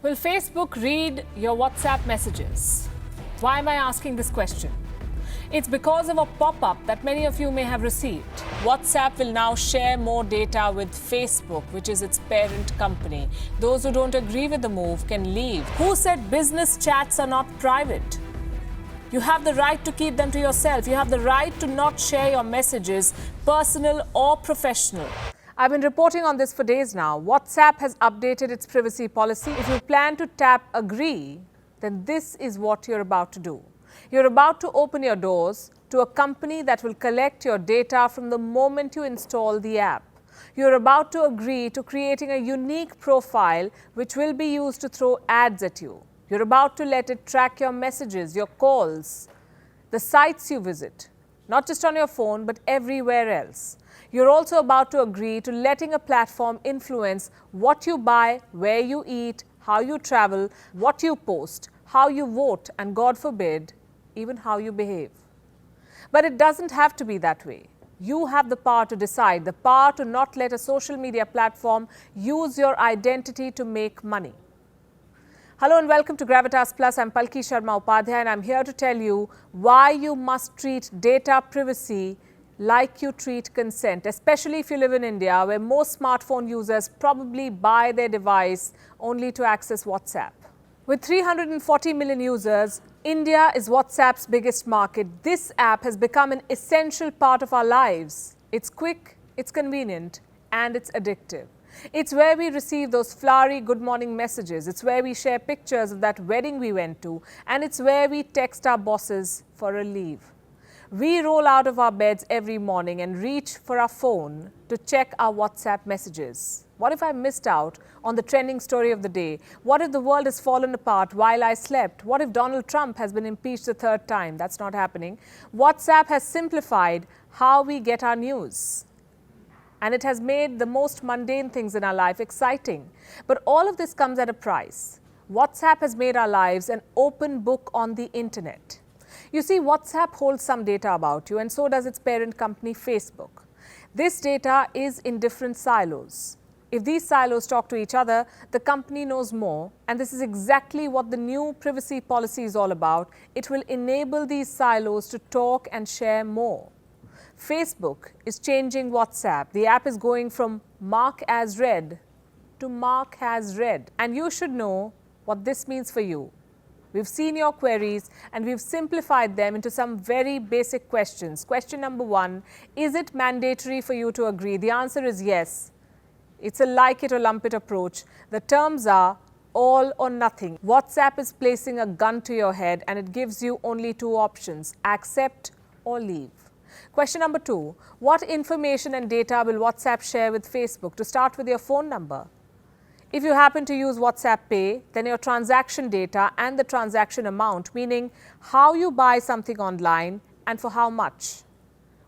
Will Facebook read your WhatsApp messages? Why am I asking this question? It's because of a pop-up that many of you may have received. WhatsApp will now share more data with Facebook, which is its parent company. Those who don't agree with the move can leave. Who said business chats are not private? You have the right to keep them to yourself. You have the right to not share your messages, personal or professional. I've been reporting on this for days now. WhatsApp has updated its privacy policy. If you plan to tap agree, then this is what you're about to do. You're about to open your doors to a company that will collect your data from the moment you install the app. You're about to agree to creating a unique profile which will be used to throw ads at you. You're about to let it track your messages, your calls, the sites you visit, not just on your phone, but everywhere else. You're also about to agree to letting a platform influence what you buy, where you eat, how you travel, what you post, how you vote, and God forbid, even how you behave. But it doesn't have to be that way. You have the power to decide, the power to not let a social media platform use your identity to make money. Hello and welcome to Gravitas Plus. I'm Palki Sharma Upadhyay and I'm here to tell you why you must treat data privacy like you treat consent, especially if you live in India, where most smartphone users probably buy their device only to access WhatsApp. With 340 million users, India is WhatsApp's biggest market. This app has become an essential part of our lives. It's quick, it's convenient, and it's addictive. It's where we receive those flowery good morning messages. It's where we share pictures of that wedding we went to. And it's where we text our bosses for a leave. We roll out of our beds every morning and reach for our phone to check our WhatsApp messages. What if I missed out on the trending story of the day? What if the world has fallen apart while I slept? What if Donald Trump has been impeached the third time? That's not happening. WhatsApp has simplified how we get our news. And it has made the most mundane things in our life exciting. But all of this comes at a price. WhatsApp has made our lives an open book on the internet. You see, WhatsApp holds some data about you, and so does its parent company, Facebook. This data is in different silos. If these silos talk to each other, the company knows more, and this is exactly what the new privacy policy is all about. It will enable these silos to talk and share more. Facebook is changing WhatsApp. The app is going from mark as read to mark as read. And you should know what this means for you. We've seen your queries and we've simplified them into some very basic questions. Question number 1, is it mandatory for you to agree? The answer is yes. It's a like it or lump it approach. The terms are all or nothing. WhatsApp is placing a gun to your head and it gives you only 2 options, accept or leave. Question number 2, what information and data will WhatsApp share with Facebook? To start with, your phone number. If you happen to use WhatsApp Pay, then your transaction data and the transaction amount, meaning how you buy something online and for how much.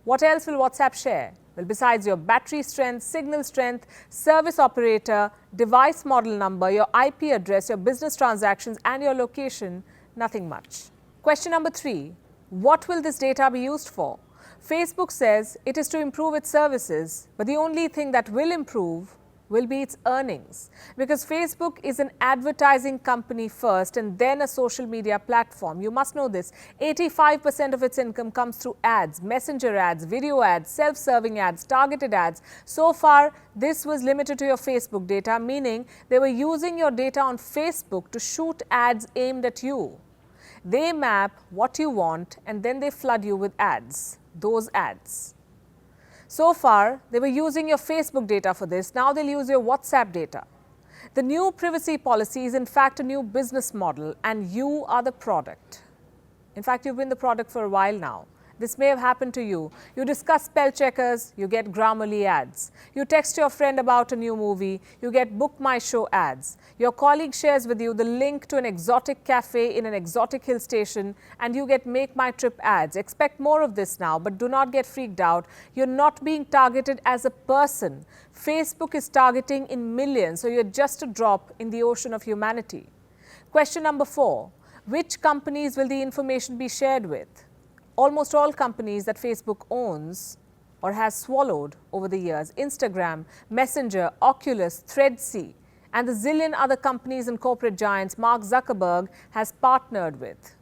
What else will WhatsApp share? Well, besides your battery strength, signal strength, service operator, device model number, your IP address, your business transactions and your location, nothing much. Question number 3, what will this data be used for? Facebook says it is to improve its services, but the only thing that will improve will be its earnings, because Facebook is an advertising company first and then a social media platform. You must know this. 85% of its income comes through ads, messenger ads, video ads, self-serving ads, targeted ads. So far, this was limited to your Facebook data, meaning they were using your data on Facebook to shoot ads aimed at you. They map what you want and then they flood you with ads, those ads. So far, they were using your Facebook data for this. Now they'll use your WhatsApp data. The new privacy policy is in fact a new business model and you are the product. In fact, you've been the product for a while now. This may have happened to you. You discuss spell checkers, you get Grammarly ads. You text your friend about a new movie, you get Book My Show ads. Your colleague shares with you the link to an exotic cafe in an exotic hill station and you get Make My Trip ads. Expect more of this now, but do not get freaked out. You're not being targeted as a person. Facebook is targeting in millions, so you're just a drop in the ocean of humanity. Question number 4, which companies will the information be shared with? Almost all companies that Facebook owns or has swallowed over the years: Instagram, Messenger, Oculus, Threadsea. and the zillion other companies and corporate giants Mark Zuckerberg has partnered with.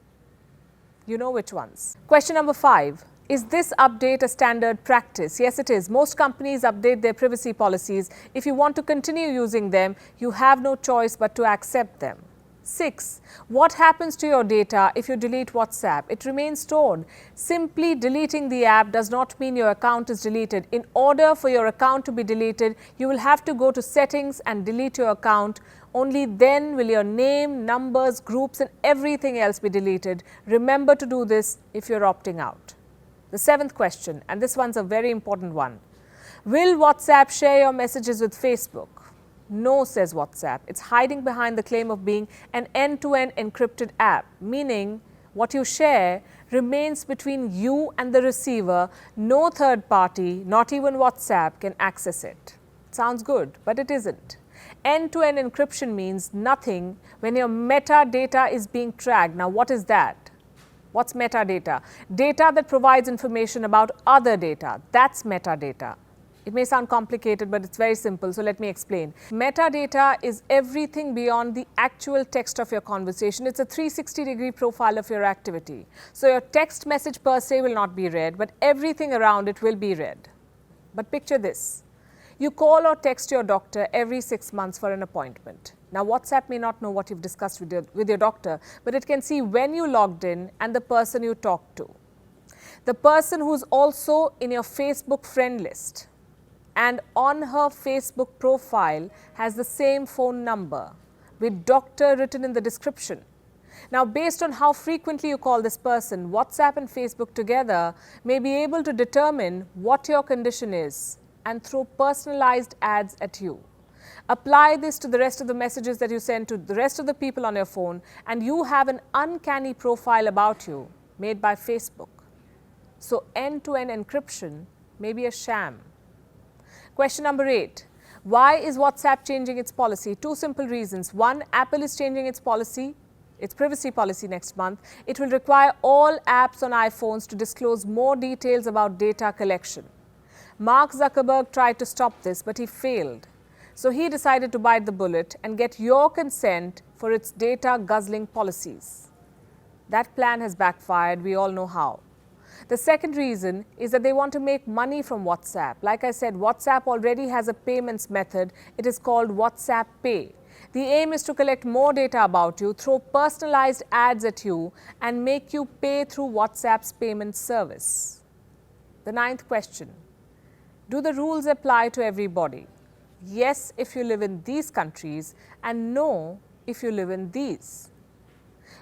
You know which ones. Question number 5. Is this update a standard practice? Yes, it is. Most companies update their privacy policies. If you want to continue using them, you have no choice but to accept them. 6. What happens to your data if you delete WhatsApp? It remains stored. Simply deleting the app does not mean your account is deleted. In order for your account to be deleted, you will have to go to settings and delete your account. Only then will your name, numbers, groups and everything else be deleted. Remember to do this if you're opting out. The 7th question, and this one's a very important one. Will WhatsApp share your messages with Facebook? No, says WhatsApp. It's hiding behind the claim of being an end-to-end encrypted app, meaning what you share remains between you and the receiver. No third party, not even WhatsApp, can access it. Sounds good, but it isn't. End-to-end encryption means nothing when your metadata is being tracked. Now, what is that? What's metadata? Data that provides information about other data. That's metadata. It may sound complicated, but it's very simple, so let me explain. Metadata is everything beyond the actual text of your conversation. It's a 360-degree profile of your activity. So your text message per se will not be read, but everything around it will be read. But picture this. You call or text your doctor every 6 months for an appointment. Now, WhatsApp may not know what you've discussed with your doctor, but it can see when you logged in and the person you talked to. The person who's also in your Facebook friend list and on her Facebook profile has the same phone number with doctor written in the description. Now, based on how frequently you call this person, WhatsApp and Facebook together may be able to determine what your condition is and throw personalized ads at you. Apply this to the rest of the messages that you send to the rest of the people on your phone, and you have an uncanny profile about you made by Facebook. So, end-to-end encryption may be a sham. Question number 8. Why is WhatsApp changing its policy? 2 simple reasons. 1, Apple is changing its policy, its privacy policy next month. It will require all apps on iPhones to disclose more details about data collection. Mark Zuckerberg tried to stop this, but he failed. So he decided to bite the bullet and get your consent for its data guzzling policies. That plan has backfired. We all know how. The second reason is that they want to make money from WhatsApp. Like I said, WhatsApp already has a payments method. It is called WhatsApp Pay. The aim is to collect more data about you, throw personalized ads at you, and make you pay through WhatsApp's payment service. The 9th question. Do the rules apply to everybody? Yes, if you live in these countries, and no, if you live in these.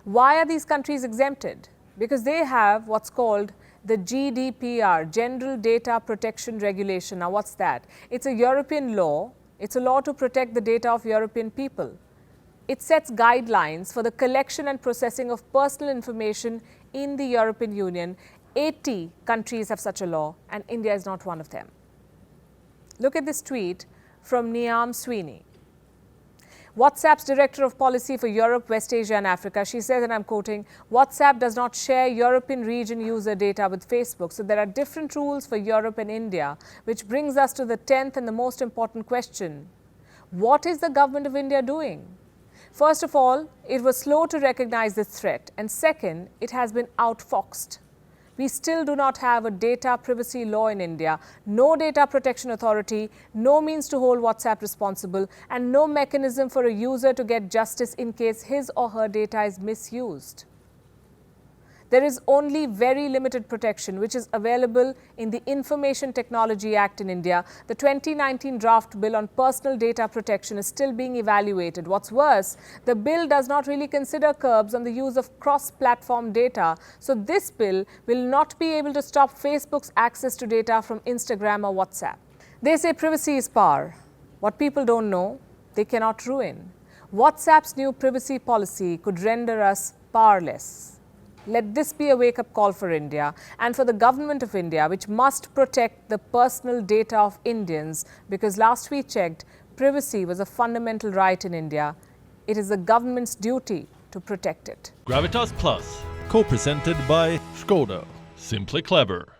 Why are these countries exempted? Because they have what's called the GDPR, General Data Protection Regulation. Now, what's that? It's a European law. It's a law to protect the data of European people. It sets guidelines for the collection and processing of personal information in the European Union. 80 countries have such a law, and India is not one of them. Look at this tweet from Niam Sweeney, WhatsApp's Director of Policy for Europe, West Asia and Africa. She says, and I'm quoting, WhatsApp does not share European region user data with Facebook. So there are different rules for Europe and India, which brings us to the 10th and the most important question. What is the government of India doing? First of all, it was slow to recognize this threat. And second, it has been outfoxed. We still do not have a data privacy law in India, no data protection authority, no means to hold WhatsApp responsible, and no mechanism for a user to get justice in case his or her data is misused. There is only very limited protection, which is available in the Information Technology Act in India. The 2019 draft bill on personal data protection is still being evaluated. What's worse, the bill does not really consider curbs on the use of cross-platform data. So this bill will not be able to stop Facebook's access to data from Instagram or WhatsApp. They say privacy is power. What people don't know, they cannot ruin. WhatsApp's new privacy policy could render us powerless. Let this be a wake-up call for India and for the government of India, which must protect the personal data of Indians, because last we checked, privacy was a fundamental right in India. It is the government's duty to protect it. Gravitas Plus, co-presented by Skoda. Simply clever.